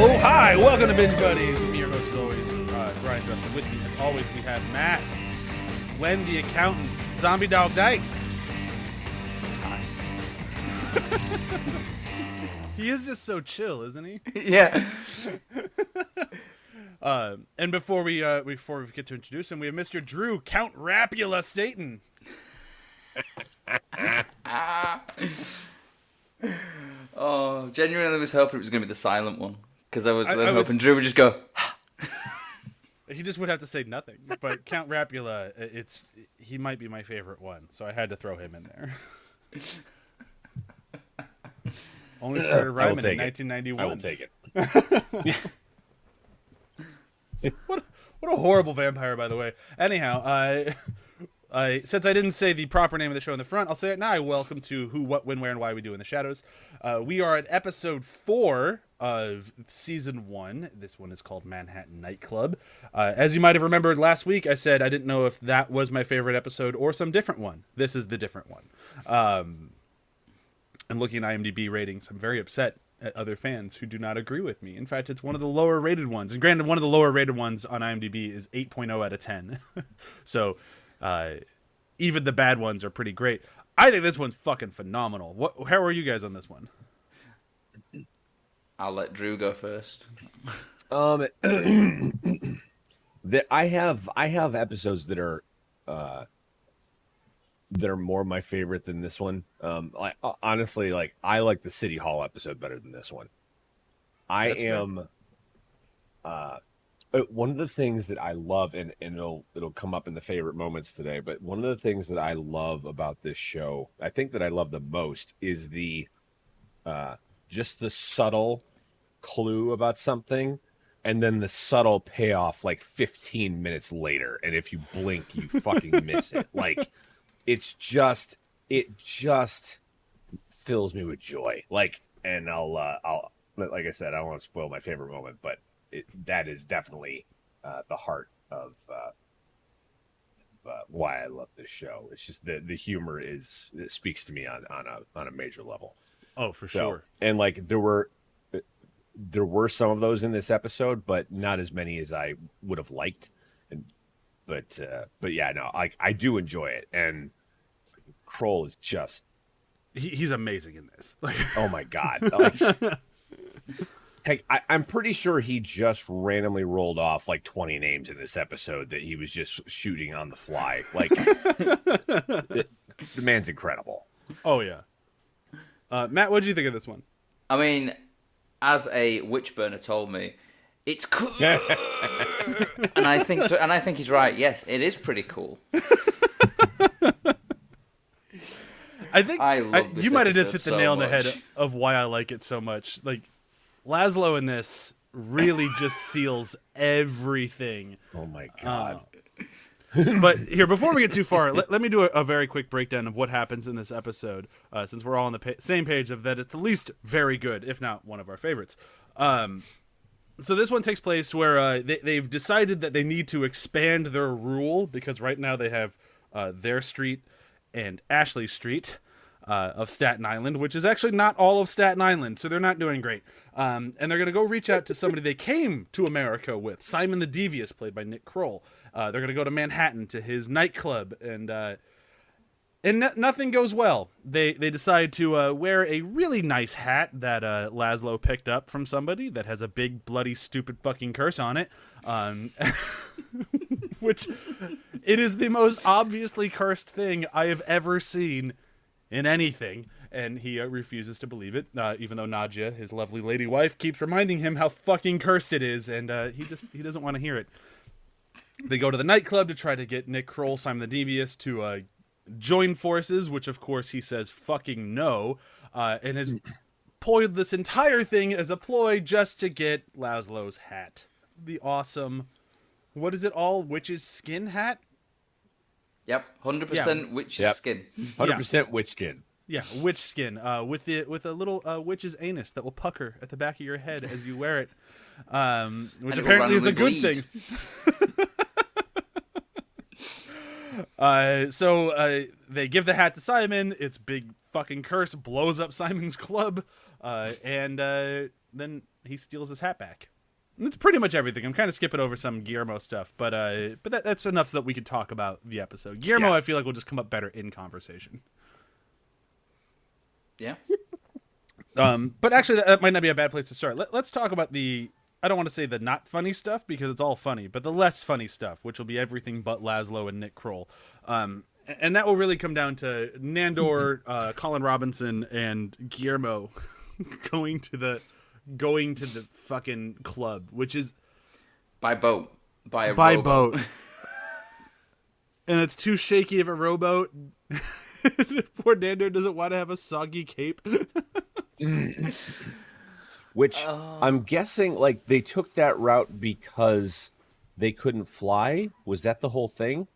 Oh, hi! Welcome to Binge Buddies. With me, your host, as always, Bryan Dressel. With me, as always, we have Matt, Glenn, the accountant, Zombie Dog Dykes. Hi. He is just so chill, isn't he? Yeah. And before we get to introduce him, we have Mr. Drew, Count Rapula Staton. Oh, genuinely was hoping it was going to be the silent one. Because I was hoping Drew would just go, He just would have to say nothing. But Count Rapula, he might be my favorite one, so I had to throw him in there. Only started rhyming in 1991. I will take it. What a horrible vampire, by the way. Anyhow, since I didn't say the proper name of the show in the front, I'll say it now. Welcome to Who, What, When, Where, and Why We Do in the Shadows. We are at episode 4 of season 1. This one is called Manhattan Nightclub. As you might have remembered last week, I said I didn't know if that was my favorite episode or some different one. This is the different one. And looking at IMDb ratings, I'm very upset at other fans who do not agree with me. In fact, it's one of the lower rated ones. And granted, one of the lower rated ones on IMDb is 8.0 out of 10. So even the bad ones are pretty great. I think this one's fucking phenomenal. How are you guys on this one? I'll let Drew go first. I have episodes that are more my favorite than this one. Honestly, I like the City Hall episode better than this one. One of the things that I love, and it'll come up in the favorite moments today, but one of the things that I love about this show, I think that I love the most, is the just the subtle clue about something, and then the subtle payoff 15 minutes later, and if you blink, you fucking miss it. It just fills me with joy. And I'll like I said, I don't want to spoil my favorite moment, but that is definitely the heart of why I love this show. It's just the humor it speaks to me on a major level. Oh, for sure. And there were some of those in this episode, but not as many as I would have liked. But yeah, no, I do enjoy it. And Kroll is just he's amazing in this. Oh my god. I'm pretty sure he just randomly rolled off 20 names in this episode that he was just shooting on the fly. The man's incredible. Oh yeah. Matt, what did you think of this one? I mean, as a witch burner told me, it's cool. And I think he's right. Yes, it is pretty cool. I think you might have just hit the nail on the head much. of why I like it so much. Laszlo in this really just seals everything. Oh my god. But here, before we get too far, let me do a very quick breakdown of what happens in this episode, since we're all on the same page of that it's at least very good, if not one of our favorites. So this one takes place where they've decided that they need to expand their rule, because right now they have their street and Ashley Street of Staten Island, which is actually not all of Staten Island, so they're not doing great. And they're going to go reach out to somebody they came to America with, Simon the Devious, played by Nick Kroll. They're going to go to Manhattan to his nightclub, and nothing goes well. They decide to wear a really nice hat that Laszlo picked up from somebody that has a big, bloody, stupid fucking curse on it, which it is the most obviously cursed thing I have ever seen in anything, and he refuses to believe it, even though Nadia, his lovely lady wife, keeps reminding him how fucking cursed it is, and he doesn't want to hear it. They go to the nightclub to try to get Nick Kroll, Simon the Devious, to join forces, which of course he says fucking no, and has ployed this entire thing as a ploy just to get Laszlo's hat. The awesome, what is it all, witch's skin hat? Yep, 100% witch's skin. 100% witch skin. Yeah, witch skin, with a little witch's anus that will pucker at the back of your head as you wear it, which apparently is a good thing. So they give the hat to Simon. Its big fucking curse blows up Simon's club, and then he steals his hat back. And it's pretty much everything. I'm kind of skipping over some Guillermo stuff, but that's enough so that we can talk about the episode. Guillermo, I feel like, will just come up better in conversation. Yeah. But actually, that might not be a bad place to start. Let's talk about I don't want to say the not funny stuff, because it's all funny, but the less funny stuff, which will be everything but Laszlo and Nick Kroll. And that will really come down to Nandor, Colin Robinson, and Guillermo going to the fucking club, which is by boat, by boat. And it's too shaky of a rowboat. Poor Nandor doesn't want to have a soggy cape. Which I'm guessing, like, they took that route because they couldn't fly. Was that the whole thing?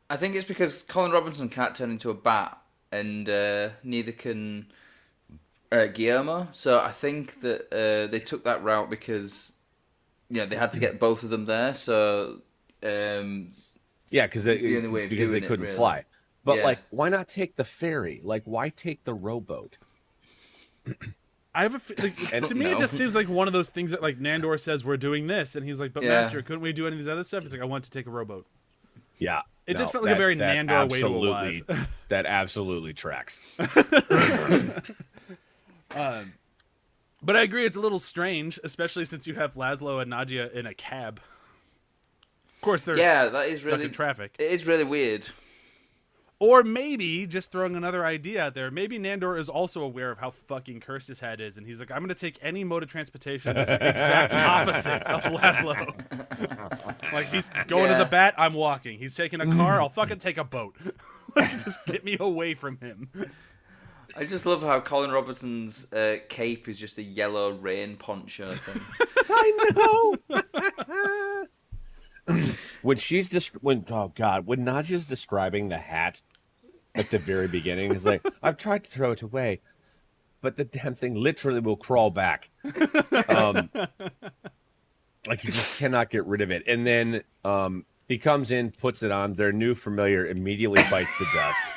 I think it's because Colin Robinson can't turn into a bat, and neither can Guillermo. So I think that they took that route because they had to get both of them there. So because they couldn't fly. But why not take the ferry? Like, why take the rowboat? I have to me, it just seems like one of those things that, like, Nandor says, we're doing this, and he's like, but Master, couldn't we do any of these other stuff? He's like, I want to take a rowboat. Yeah. It just felt like a very Nandor way to arrive. That absolutely tracks. But I agree, it's a little strange, especially since you have Laszlo and Nadia in a cab. Of course, they're that is stuck in traffic. It is really weird. Or maybe, just throwing another idea out there, maybe Nandor is also aware of how fucking cursed his head is, and he's like, I'm going to take any mode of transportation that's the exact opposite of Laszlo. Like, he's going as a bat, I'm walking. He's taking a car, I'll fucking take a boat. Like, just get me away from him. I just love how Colin Robinson's cape is just a yellow rain poncho thing. I know! When Nadia's describing the hat at the very beginning, he's like, I've tried to throw it away, but the damn thing literally will crawl back. Like, you just cannot get rid of it. And then he comes in, puts it on. Their new familiar immediately bites the dust.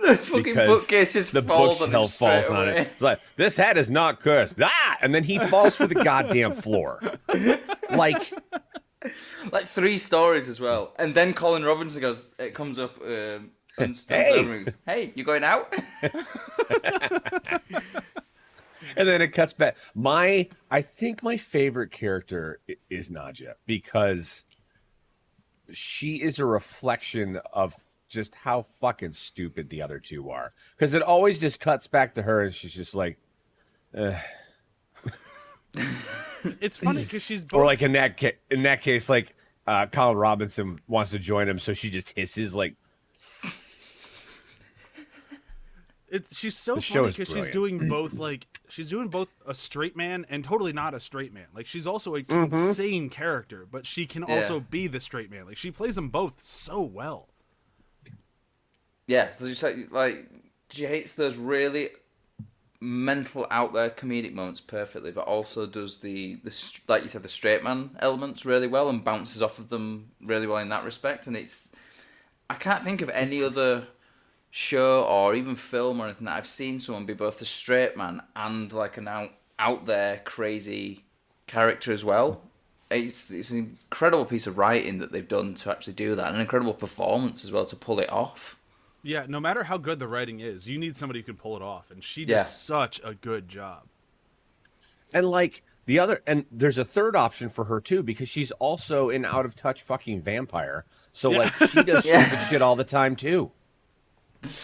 The fucking bookcase just falls on it. It's like, this hat is not cursed. And then he falls through the goddamn floor. Like 3 stories as well. And then Colin Robinson comes up and goes, hey, you going out? And then it cuts back. I think my favorite character is Nadia, because she is a reflection of just how fucking stupid the other two are. Because it always just cuts back to her, and she's just like, It's funny because she's both... Or like in that case, like Colin Robinson wants to join him, so she just hisses like. She's so funny because she's doing both. Like, she's doing both a straight man and totally not a straight man. Like, she's also an insane character, but she can also be the straight man. Like, she plays them both so well. Yeah, so just like she hates those really mental out there comedic moments perfectly, but also does the like you said, the straight man elements really well and bounces off of them really well in that respect. And I can't think of any other show or even film or anything that I've seen someone be both a straight man and like an out there crazy character as well. It's an incredible piece of writing that they've done to actually do that, and an incredible performance as well to pull it off. Yeah, no matter how good the writing is, you need somebody who can pull it off, and she does such a good job. And like and there's a third option for her too, because she's also an out of touch fucking vampire. So like she does stupid shit all the time too.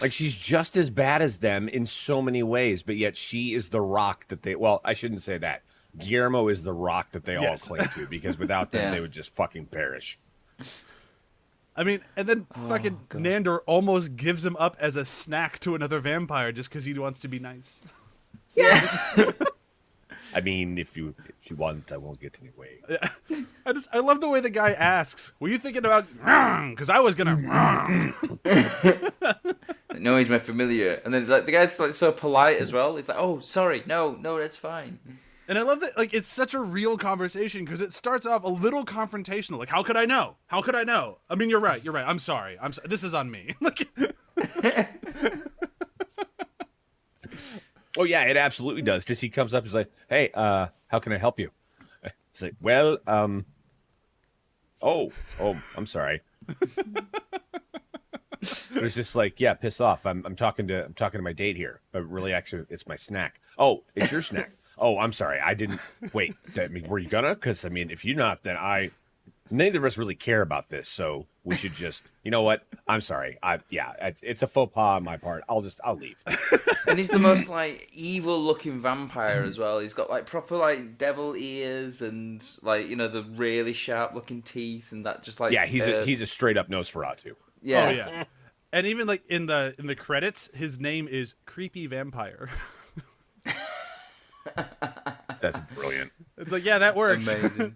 Like, she's just as bad as them in so many ways, but yet she is the rock that they... Well, I shouldn't say that. Guillermo is the rock that they all cling to, because without them, they would just fucking perish. I mean, and then fucking Nandor almost gives him up as a snack to another vampire just because he wants to be nice. Yeah. I mean, if you want, I won't get in your way. I love the way the guy asks, were you thinking about... Because I was going to... No, he's my familiar. And then like the guy's like so polite as well. He's like, oh, sorry. No, that's fine. And I love that, like, it's such a real conversation because it starts off a little confrontational. Like, how could I know? How could I know? I mean, you're right. I'm sorry. This is on me. Like, Oh yeah, it absolutely does. Just he comes up, he's like, "Hey, how can I help you?" It's like, "Well, oh, I'm sorry." It was just like, "Yeah, piss off. I'm talking to my date here. But really, actually, it's my snack. Oh, it's your snack. Oh, I'm sorry. I didn't wait. I mean, were you gonna? Because I mean, if you're not, then neither of us really care about this. So we should just, you know what? I'm sorry. It's a faux pas on my part. I'll leave." And he's the most like evil looking vampire as well. He's got like proper like devil ears and like, you know, the really sharp looking teeth and that just like Yeah, he's a straight up Nosferatu. yeah. Oh yeah. And even like in the credits, his name is Creepy Vampire. That's brilliant. It's like, yeah, that works. Amazing.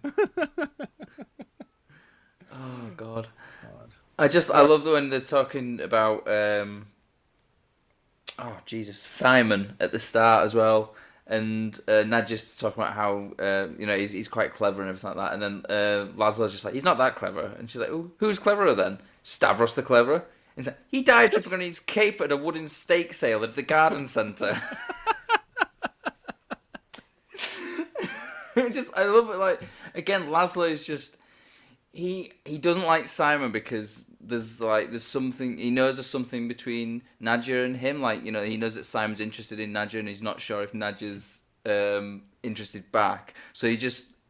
Oh God. I love the when they're talking about oh Jesus, Simon at the start as well, and Nadja's talking about how you know he's quite clever and everything like that, and then Laszlo's just like, he's not that clever, and she's like, oh, who's cleverer then? Stavros the cleverer? And he's like, he died tripping on his cape at a wooden stake sale at the garden centre. I love it. Like again, Laszlo is just he doesn't like Simon because there's something, he knows there's something between Nadja and him. Like, you know, he knows that Simon's interested in Nadja and he's not sure if Nadja's interested back. So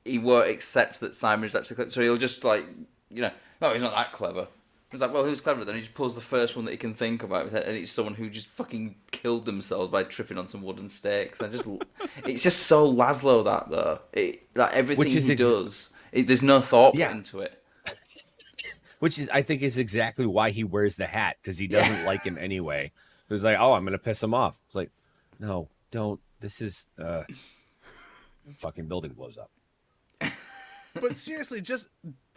he won't accept that Simon is actually clever. So he'll just like, you know, no, he's not that clever. He's like, well, who's clever then? He just pulls the first one that he can think about, and it's someone who just fucking killed themselves by tripping on some wooden stakes. It's just so Laszlo that though. Like everything he does, there's no thought put into it. Which I think is exactly why he wears the hat, because he doesn't like him anyway. It was like, oh, I'm gonna piss him off. It's like, no, don't. This is fucking building blows up. But seriously,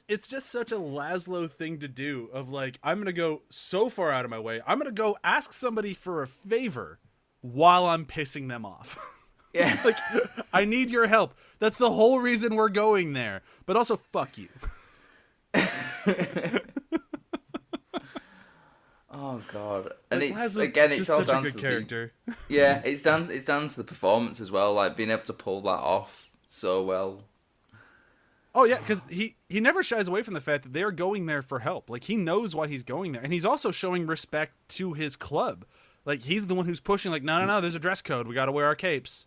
it's just such a Laszlo thing to do of like, I'm going to go so far out of my way. I'm going to go ask somebody for a favor while I'm pissing them off. Yeah. Like, I need your help. That's the whole reason we're going there. But also, fuck you. Oh God. And like, it's Laszlo's again, it's all such down a good to character. it's down to the performance as well, like being able to pull that off so well. Oh yeah, because he never shies away from the fact that they are going there for help. Like, he knows why he's going there, and he's also showing respect to his club. Like, he's the one who's pushing. Like, no, there's a dress code. We got to wear our capes.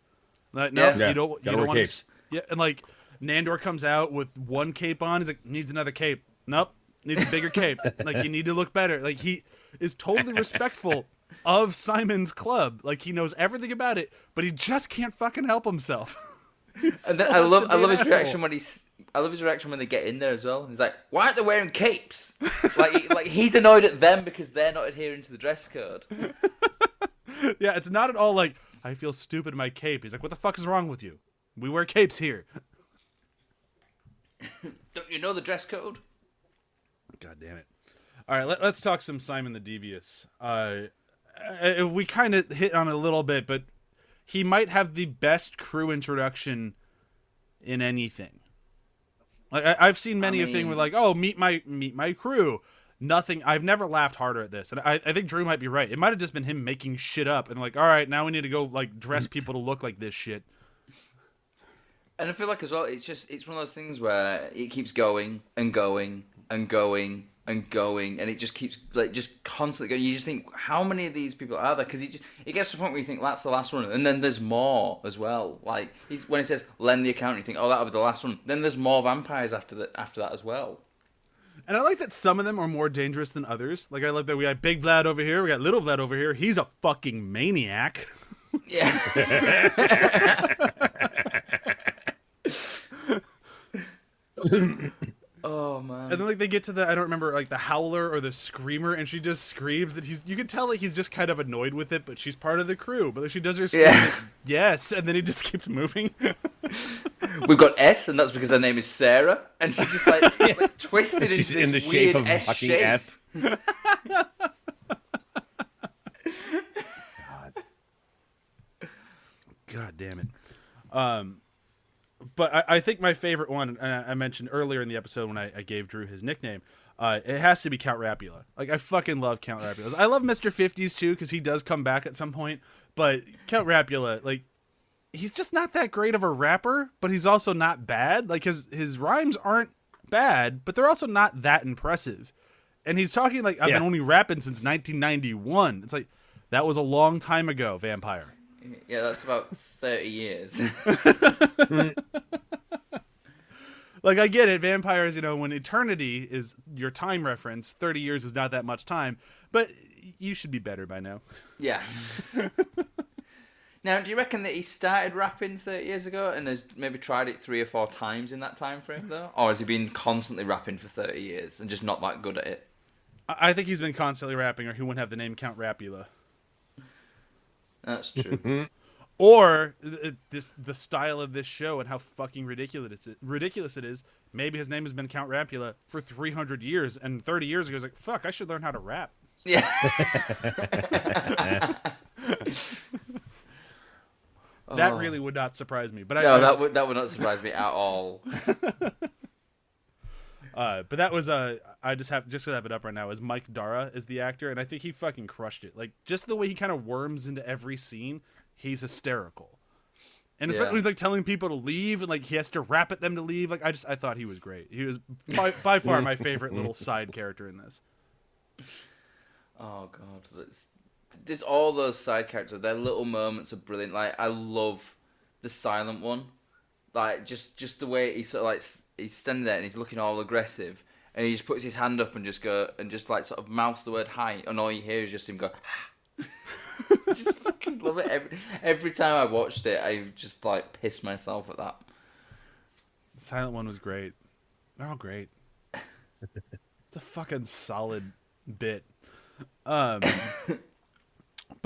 Like, no, you don't want capes. Yeah, and like Nandor comes out with one cape on. He's like, needs another cape. Nope, needs a bigger cape. Like, you need to look better. Like, he is totally respectful of Simon's club. Like, he knows everything about it, but he just can't fucking help himself. And then I love his reaction when they get in there as well. He's like, "Why aren't they wearing capes?" like he's annoyed at them because they're not adhering to the dress code. Yeah, it's not at all like, I feel stupid in my cape. He's like, what the fuck is wrong with you? We wear capes here. Don't you know the dress code? God damn it! All right, let's talk some Simon the Devious. We kind of hit on it a little bit, but he might have the best crew introduction in anything. Like, I've seen many a thing where like, oh, meet my crew. Nothing. I've never laughed harder at this, and I think Drew might be right. It might have just been him making shit up and like, all right, now we need to go like dress people to look like this shit. And I feel like as well, it's one of those things where it keeps going and going and going and going, and it just keeps like just constantly going. You just think, how many of these people are there? Because it gets to the point where you think that's the last one, and then there's more as well. Like when he says lend the account, you think, oh, that'll be the last one. Then there's more vampires after that as well. And I like that some of them are more dangerous than others. Like, I like that we got Big Vlad over here, we got Little Vlad over here. He's a fucking maniac. Yeah. Oh man! And then like they get to the, I don't remember, like the Howler or the Screamer, and she just screams that you can tell like he's just kind of annoyed with it, but she's part of the crew. But she does her scream, like, yes, and then he just keeps moving. We've got S, and that's because her name is Sarah, and she's just like twisted she's into in this the shape weird of S fucking shape. S. God damn it. But I think my favorite one, and I mentioned earlier in the episode when I gave Drew his nickname, it has to be Count Rapula. Like, I fucking love Count Rapula. I love Mr. 50s too, because he does come back at some point. But Count Rapula, like, he's just not that great of a rapper, but he's also not bad. Like, his rhymes aren't bad, but they're also not that impressive. And he's talking like, I've been only rapping since 1991. It's like, that was a long time ago, Vampire. Yeah, that's about 30 years. Like, I get it. Vampires, when eternity is your time reference, 30 years is not that much time. But you should be better by now. Yeah. Now, do you reckon that he started rapping 30 years ago and has maybe tried it 3 or 4 times in that time frame, though? Or has he been constantly rapping for 30 years and just not that good at it? I think he's been constantly rapping, or he wouldn't have the name Count Rapula. That's true. Or the style of this show and how fucking ridiculous it is. Maybe his name has been Count Rapula for 300 years, and 30 years ago, he's like, fuck, I should learn how to rap. Yeah. That really would not surprise me. But that would not surprise me at all. But that was I just to have it up right now, is Mike Dara is the actor, and I think he fucking crushed it. Like, just the way he kind of worms into every scene, he's hysterical. And especially when he's like telling people to leave, and like he has to rap at them to leave. Like, I thought he was great. He was by far my favorite little side character in this. Oh god, there's all those side characters. Their little moments are brilliant. Like, I love the silent one. Like, just the way he's sort of like, he's standing there and he's looking all aggressive, and he just puts his hand up and just like sort of mouths the word hi, and all you hear is just him go. I just fucking love it. Every time I watched it, I just like pissed myself at that. The silent one was great. They're all great. It's a fucking solid bit. But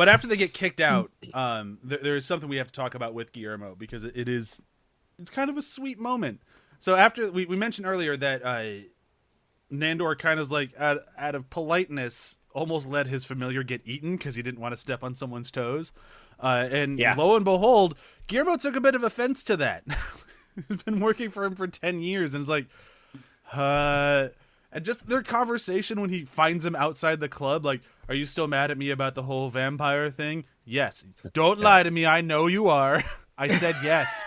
after they get kicked out, there is something we have to talk about with Guillermo, because it's kind of a sweet moment. So after we mentioned earlier that Nandor kind of like out of politeness almost let his familiar get eaten because he didn't want to step on someone's toes. Lo and behold, Guillermo took a bit of offense to that. He's been working for him for 10 years, and it's like, and just their conversation when he finds him outside the club, like, are you still mad at me about the whole vampire thing? Yes. Don't lie to me. I know you are. I said yes.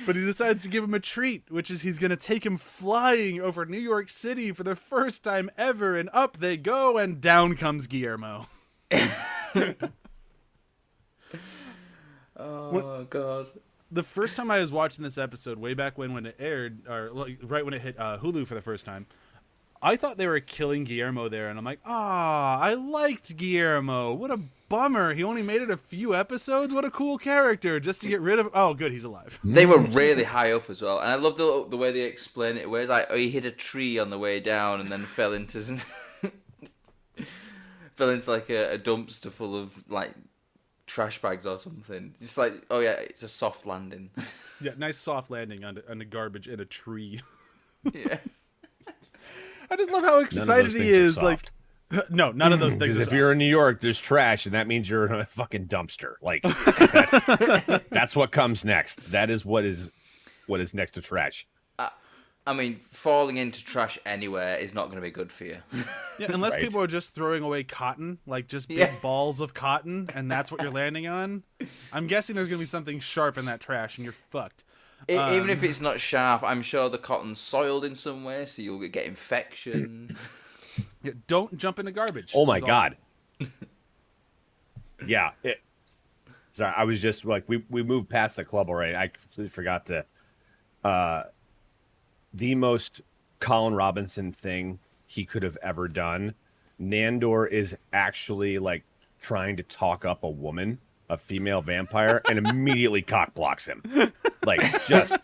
But he decides to give him a treat, which is he's going to take him flying over New York City for the first time ever, and up they go, and down comes Guillermo. God. The first time I was watching this episode, way back when it aired, or like, right when it hit Hulu for the first time, I thought they were killing Guillermo there, and I'm like, I liked Guillermo. What a bummer. He only made it a few episodes. What a cool character, just to get rid of... Oh, good, he's alive. They were really high up as well, and I love the way they explain it, where it's like, he hit a tree on the way down and then fell into like a dumpster full of like trash bags or something. Just like, oh yeah, it's a soft landing. Yeah, nice soft landing on the garbage in a tree. Yeah. I just love how excited he is. Like, no, none of those things. Because if you're in New York, there's trash, and that means you're in a fucking dumpster. Like, that's what comes next. That is what is next to trash. I mean, falling into trash anywhere is not going to be good for you. Yeah, unless people are just throwing away cotton, like just big balls of cotton, and that's what you're landing on. I'm guessing there's going to be something sharp in that trash, and you're fucked. Even if it's not sharp, I'm sure the cotton's soiled in some way, so you'll get infection. Yeah, don't jump into garbage. Oh my God. Yeah. Sorry, I was just like, we moved past the club already. I completely forgot to. The most Colin Robinson thing he could have ever done. Nandor is actually like trying to talk up a woman, a female vampire, and immediately cock blocks him. Like, just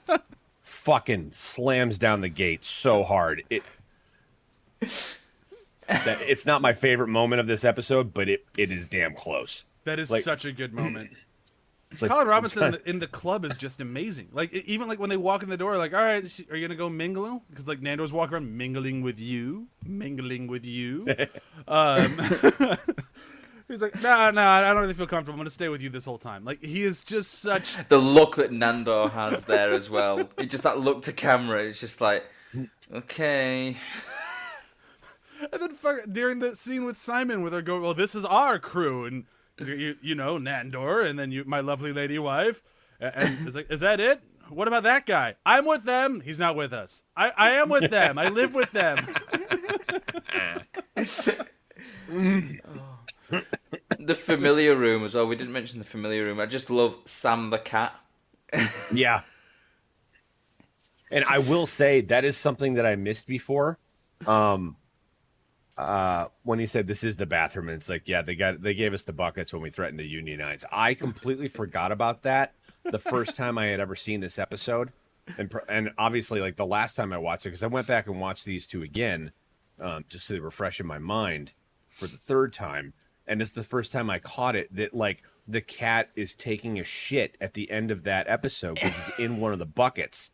fucking slams down the gate so hard. It's not my favorite moment of this episode, but it is damn close. That is like, such a good moment. It's like, Colin Robinson in the club is just amazing. Like, even like when they walk in the door, like, all right, are you gonna go mingle? Because like Nando's walking around mingling with you. He's like, no, I don't really feel comfortable. I'm gonna stay with you this whole time. Like, he is just such the look that Nandor has there as well. It's just that look to camera. It's just like, okay. And then during the scene with Simon where they're going, well, this is our crew, and you know, Nandor, and then my lovely lady wife, and it's like, is that it? What about that guy? I'm with them. He's not with us. I am with them. I live with them. The familiar room as well. We didn't mention the familiar room. I just love Sam the cat. Yeah. And I will say that is something that I missed before. When he said this is the bathroom, and it's like, yeah, they gave us the buckets when we threatened to unionize. I completely forgot about that the first time I had ever seen this episode, and obviously like the last time I watched it, because I went back and watched these two again, just to refresh in my mind for the third time, and it's the first time I caught it that like the cat is taking a shit at the end of that episode because he's in one of the buckets.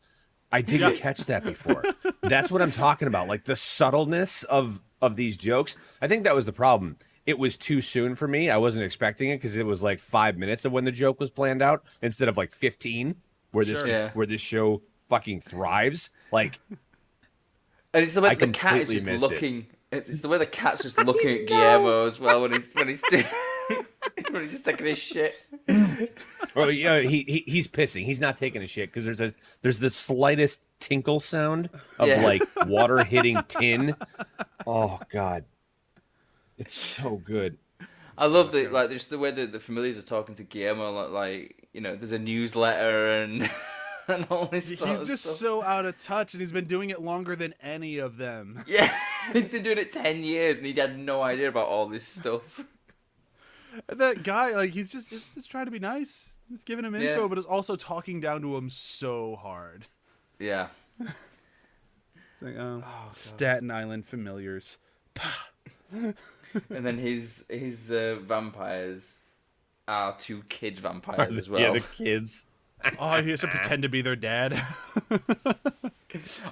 I didn't catch that before. That's what I'm talking about. Like the subtleness of these jokes. I think that was the problem. It was too soon for me. I wasn't expecting it because it was like 5 minutes of when the joke was planned out instead of like 15, where this show fucking thrives. Like, and it's the way the cat is just looking. It's the way the cat's just looking at Guillermo as well when he's when he's just taking his shit. Well, yeah, he's pissing. He's not taking a shit because there's the slightest tinkle sound of like water hitting tin. Oh God, it's so good. I love just the way that the familiars are talking to Guillermo. Like you know, there's a newsletter and and all this. He's just stuff. so out of touch, and he's been doing it longer than any of them. Yeah, he's been doing it 10 years, and he had no idea about all this stuff. That guy, like, he's just trying to be nice. He's giving him info, but is also talking down to him so hard. Yeah. It's like, Staten Island familiars. And then his vampires are 2 kid vampires as well. Yeah, the kids. Oh, he has to pretend to be their dad.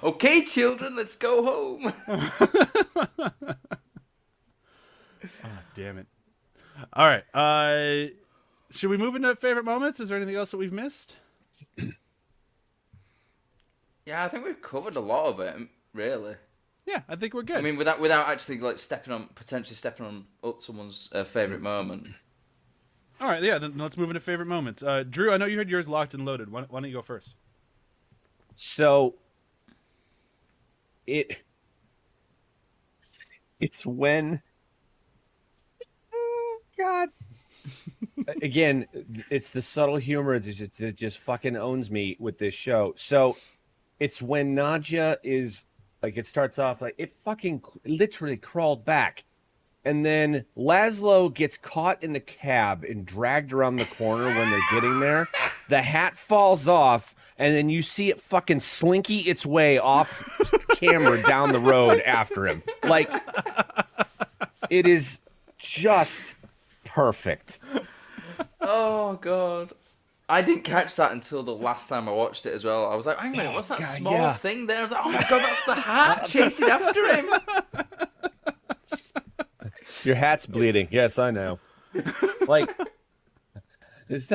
Okay, children, let's go home. Damn it. All right. Should we move into favorite moments? Is there anything else that we've missed? Yeah, I think we've covered a lot of it, really. Yeah, I think we're good. I mean, without actually like potentially stepping on someone's favorite moment. All right, yeah, then let's move into favorite moments. Drew, I know you had yours locked and loaded. Why don't you go first? So it's when God. Again, it's the subtle humor that just fucking owns me with this show. So it's when Nadja is like, it starts off like it fucking literally crawled back. And then Laszlo gets caught in the cab and dragged around the corner when they're getting there. The hat falls off, and then you see it fucking slinky its way off camera down the road after him. Like, it is just perfect. Oh God, I didn't catch that until the last time I watched it as well. I was like, hang on a minute, what's that small thing there? I was like, oh my God, that's the hat chasing after him. Your hat's bleeding. Yes, I know. Like, that's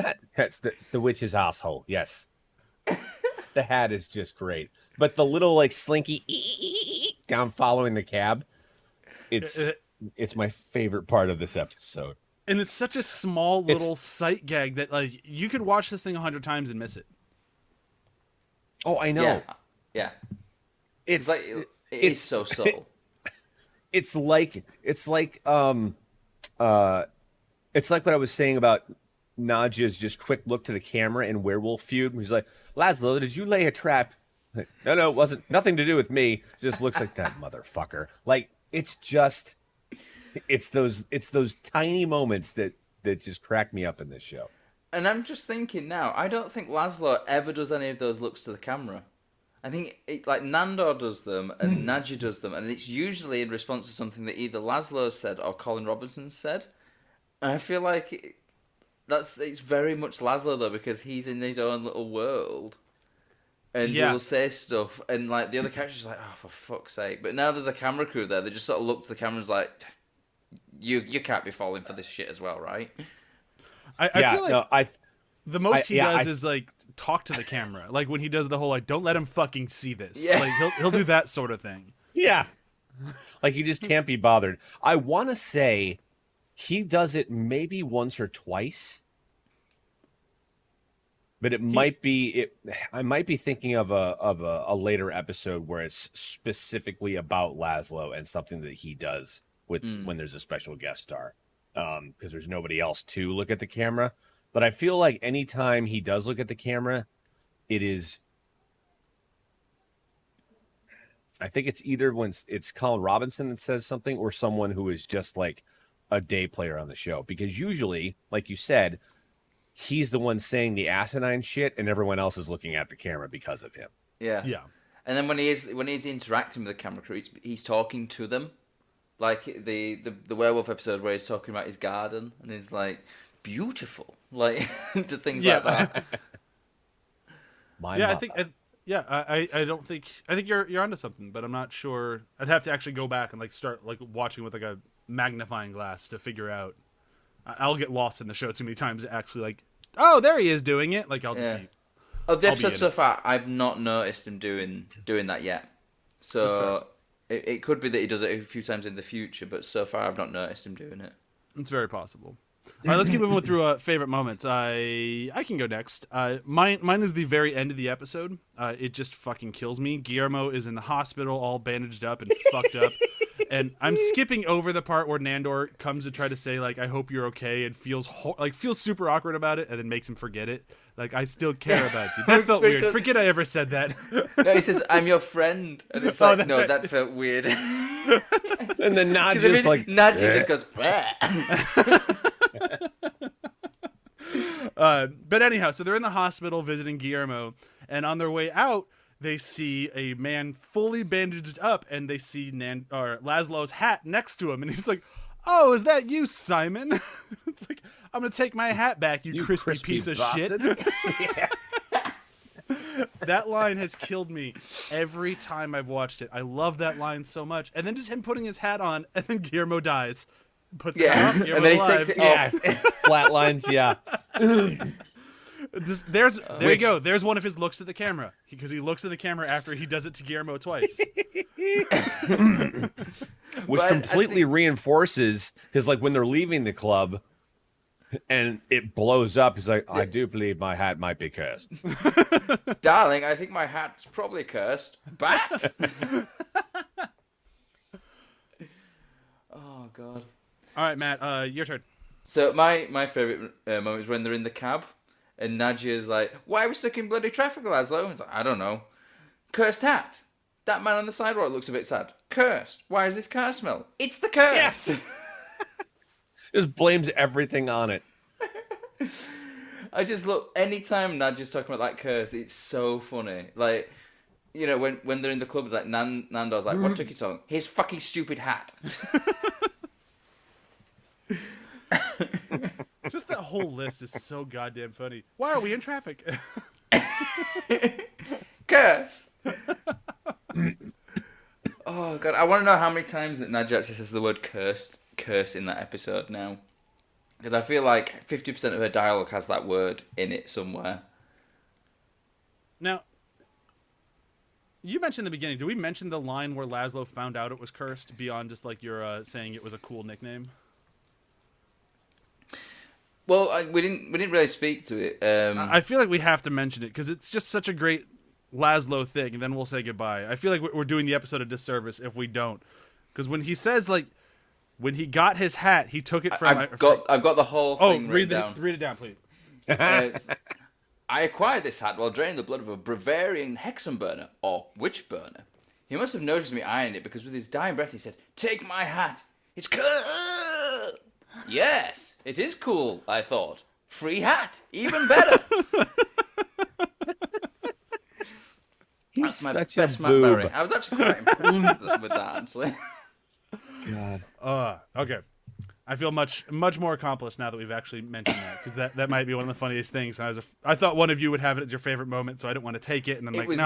the witch's asshole. Yes. The hat is just great. But the little like slinky down following the cab, it's my favorite part of this episode. And it's such a small little sight gag that like you could watch this thing 100 times and miss it. Oh, I know. Yeah. It's like it's so subtle. It's like what I was saying about Nadja's just quick look to the camera in Werewolf Feud. He's like, Laszlo, did you lay a trap? Like, no, it wasn't. Nothing to do with me. Just looks like that motherfucker. Like it's those tiny moments that just crack me up in this show. And I'm just thinking now, I don't think Laszlo ever does any of those looks to the camera. I think like Nandor does them and Nadja does them, and it's usually in response to something that either Laszlo said or Colin Robinson said. And I feel like it's very much Laszlo though, because he's in his own little world, and he'll say stuff, and like the other characters are like, oh, for fuck's sake! But now there's a camera crew there. They just sort of look to the camera and is like, you can't be falling for this shit as well, right? I feel like the most he does is like talk to the camera, like when he does the whole like don't let him fucking see this. Like he'll do that sort of thing. Yeah, Like, he just can't be bothered. I want to say he does it maybe once or twice, but it might be it. I might be thinking of a later episode where it's specifically about Laszlo and something that he does with when there's a special guest star, because there's nobody else to look at the camera. But I feel like anytime he does look at the camera, it is. I think it's either when it's Colin Robinson that says something or someone who is just like a day player on the show. Because usually, like you said, he's the one saying the asinine shit and everyone else is looking at the camera because of him. Yeah. Yeah. And then when he's interacting with the camera crew, he's talking to them. Like the werewolf episode where he's talking about his garden and he's like, beautiful. Like, to things like that. I think... I don't think you're onto something, but I'm not sure. I'd have to actually go back and like start like watching with like a magnifying glass to figure out. I'll get lost in the show too many times. Actually, like, oh, there he is doing it. Like, I'll just be. Of the episode so far, I've not noticed him doing that yet. So it could be that he does it a few times in the future, but so far I've not noticed him doing it. It's very possible. All right, let's keep moving through favorite moments. I can go next. Mine is the very end of the episode. It just fucking kills me. Guillermo is in the hospital, all bandaged up and fucked up, and I'm skipping over the part where Nandor comes to try to say like, "I hope you're okay," and feels super awkward about it, and then makes him forget it. Like, I still care about you. That felt weird. Forget I ever said that. No, he says, "I'm your friend," and it's like, no, right. That felt weird. And then Nadja's Nadja just goes. But anyhow, so they're in the hospital visiting Guillermo, and on their way out, they see a man fully bandaged up, and they see Laszlo's hat next to him, and he's like, "Oh, is that you, Simon?" It's like, "I'm gonna take my hat back, you crispy piece of shit." That line has killed me every time I've watched it. I love that line so much, and then just him putting his hat on, and then Guillermo dies. Puts it off, and then he takes it off. Flatlines, yeah. There you go. There's one of his looks at the camera, because he looks at the camera after he does it to Guillermo twice. Which completely reinforces, because like when they're leaving the club and it blows up, he's like, "I do believe my hat might be cursed." Darling, I think my hat's probably cursed. Bat! Oh, God. All right, Matt, your turn. So my favourite moment is when they're in the cab and Nadja's like, "Why are we stuck in bloody traffic, Laszlo?" It's like, "I don't know. Cursed hat. That man on the sidewalk looks a bit sad. Cursed. Why is this car smell? It's the curse." Yes. Just blames everything on it. I just look, anytime Nadja's talking about that curse, it's so funny. Like, you know, when they're in the club, it's like Nando's like, "What took you so long?" "His fucking stupid hat." Just that whole list is so goddamn funny. Why are we in traffic? Curse. Oh, God. I want to know how many times that Nadja actually says the word curse in that episode now. Because I feel like 50% of her dialogue has that word in it somewhere. Now, you mentioned in the beginning, did we mention the line where Laszlo found out it was cursed beyond just like your saying it was a cool nickname? Well, we didn't really speak to it. I feel like we have to mention it because it's just such a great Laszlo thing, and then we'll say goodbye. I feel like we're doing the episode a disservice if we don't, because when he says like when he got his hat, he took it from. I've got the whole thing. Read it down, please. I acquired this hat while draining the blood of a Bavarian Hexen burner or witch burner. He must have noticed me eyeing it because with his dying breath he said, "Take my hat. It's cool." Yes, it is cool, I thought. Free hat, even better. He's That's my such best a Matt boob. Berry. I was actually quite impressed with that, actually. God. Okay. I feel much more accomplished now that we've actually mentioned that, because that might be one of the funniest things. And I thought one of you would have it as your favorite moment, so I didn't want to take it. And then no, we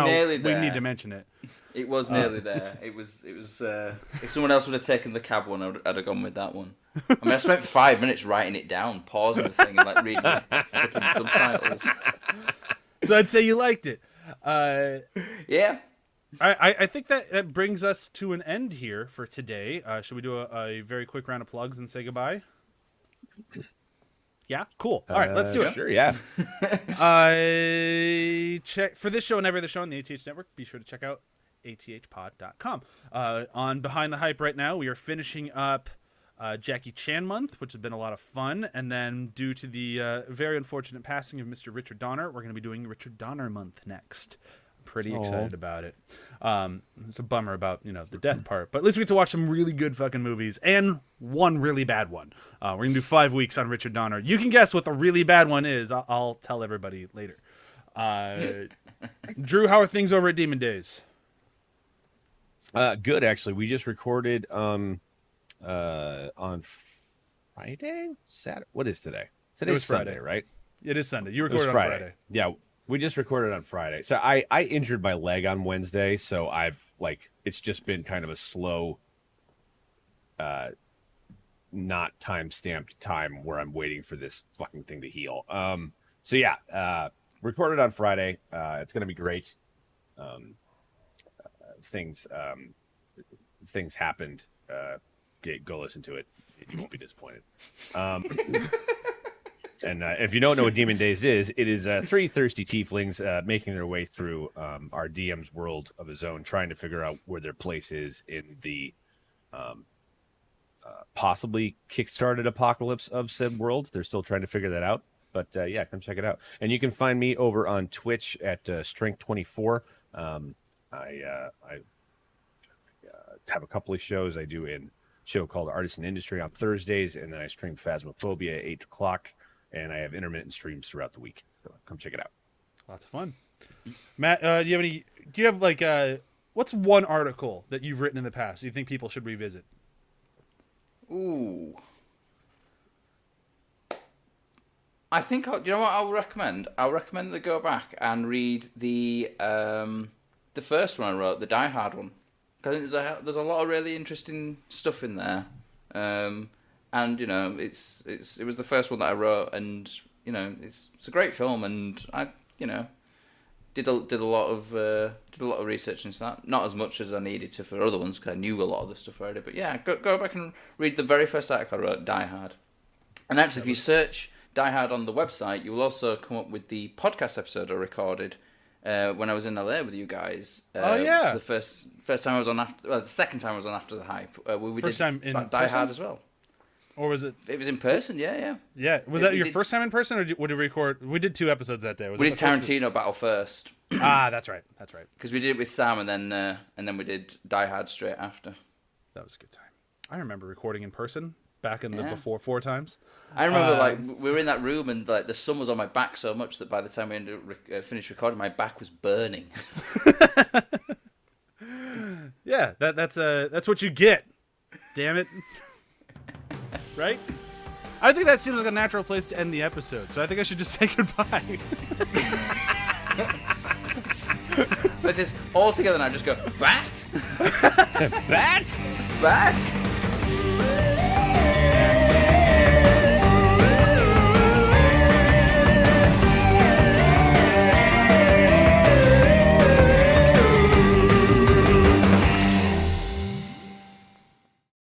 need to mention it. It was nearly there. It was. If someone else would have taken the cab one, I'd have gone with that one. I mean, I spent 5 minutes writing it down, pausing the thing, and like reading the fucking subtitles. So I'd say you liked it. Yeah. I think that brings us to an end here for today. Should we do a very quick round of plugs and say goodbye? Yeah, cool. All right, let's do it. Sure, yeah. Check for this show and every other show on the ATH Network. Be sure to check out athpod.com. On Behind the Hype right now, we are finishing up Jackie Chan month, which has been a lot of fun. And then due to the very unfortunate passing of Mr. Richard Donner, we're going to be doing Richard Donner month next. Pretty excited about it. It's a bummer about the death part, but at least we get to watch some really good fucking movies and one really bad one. We're gonna do 5 weeks on Richard Donner. You can guess what the really bad one is. I'll tell everybody later. Drew, how are things over at Demon Days? Good, actually. We just recorded on Friday, Saturday. What is today? Today's Sunday, right? It is Sunday. You recorded on Friday. Yeah. We just recorded on Friday. So I injured my leg on Wednesday, so it's just been kind of a slow, not time-stamped time where I'm waiting for this fucking thing to heal. So yeah, recorded on Friday. It's gonna be great. Things happened. Go listen to it. You won't be disappointed. And if you don't know what Demon Days is, it is 3 thirsty tieflings making their way through our DM's world of his own, trying to figure out where their place is in the possibly kickstarted apocalypse of said world. They're still trying to figure that out. But yeah, come check it out. And you can find me over on Twitch at Strength24. I have a couple of shows. I do a show called Artisan Industry on Thursdays, and then I stream Phasmophobia at 8 o'clock. And I have intermittent streams throughout the week. So come check it out. Lots of fun. Matt, do you have what's one article that you've written in the past you think people should revisit? Ooh. I think, you know what I'll recommend? I'll recommend they go back and read the first one I wrote, the Die Hard one. Because there's a lot of really interesting stuff in there. And it was the first one that I wrote, and it's a great film, and I did a lot of research into that. Not as much as I needed to for other ones because I knew a lot of the stuff already. But yeah, go back and read the very first article I wrote, Die Hard. And actually, if you search Die Hard on the website, you will also come up with the podcast episode I recorded when I was in LA with you guys. Oh yeah, the first time I was on the second time I was on After the Hype. We first did time in Die Hard as well. Or was it? It was in person, yeah. Yeah, was that your first time in person, or would you record? We did 2 episodes that day. We did Tarantino Battle first. That's right. Because we did it with Sam, and then we did Die Hard straight after. That was a good time. I remember recording in person back in the before 4 times. I remember we were in that room, and the sun was on my back so much that by the time we finished recording, my back was burning. Yeah, that's what you get. Damn it. Right? I think that seems like a natural place to end the episode, so I think I should just say goodbye. Let's just all together now just go, Bat! Bat! Bat!